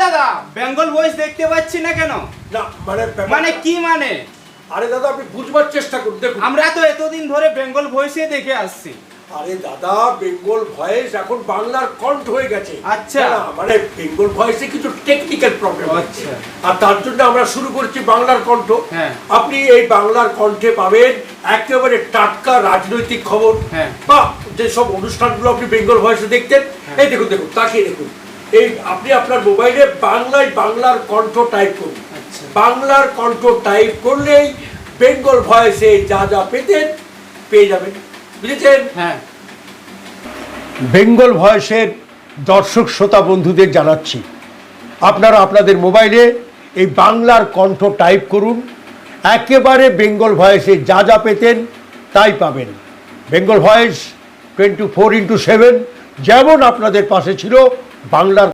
দাদা বেঙ্গল ভয়েস দেখতে পাচ্ছি না কেন? না মানে কি মানে? আরে দাদা আপনি বুঝবার চেষ্টা করুন, দেখুন আমরা তো এতদিন ধরে বেঙ্গল ভয়েসে দেখে আসছি। আরে দাদা বেঙ্গল ভয়েস এখন বাংলার কণ্ঠ হয়ে গেছে। আচ্ছা। না, মানে বেঙ্গল ভয়েসে কিছু টেকনিক্যাল প্রবলেম আচ্ছা। আর তার জন্য আমরা শুরু করছি বাংলার কণ্ঠ। হ্যাঁ। আপনি এই বাংলার কণ্ঠে পাবেন একেবারে টাটকা রাজনৈতিক খবর, হ্যাঁ। বা যেসব অনুষ্ঠানগুলো আপনি বেঙ্গল ভয়েসে দেখতেন। হ্যাঁ। এই দেখুন দেখুন তাকিয়ে দেখুন, এই আপনি আপনার মোবাইলে বাংলার কণ্ঠ টাইপ করুন। আচ্ছা। বাংলার কণ্ঠ টাইপ করলেই বেঙ্গল ভয়েসে যা যা পেতেন পেয়ে যাবেন, বুঝেছেন? হ্যাঁ। বেঙ্গল ভয়েসের দর্শক শ্রোতা বন্ধুদের জানাচ্ছি, আপনারা আপনাদের মোবাইলে এই বাংলার কণ্ঠ টাইপ করুন, একেবারে বেঙ্গল ভয়েসে যা যা পেতেন তাই পাবেন। বেঙ্গল ভয়েস 24x7 যেমন আপনাদের পাশে ছিল, বাংলার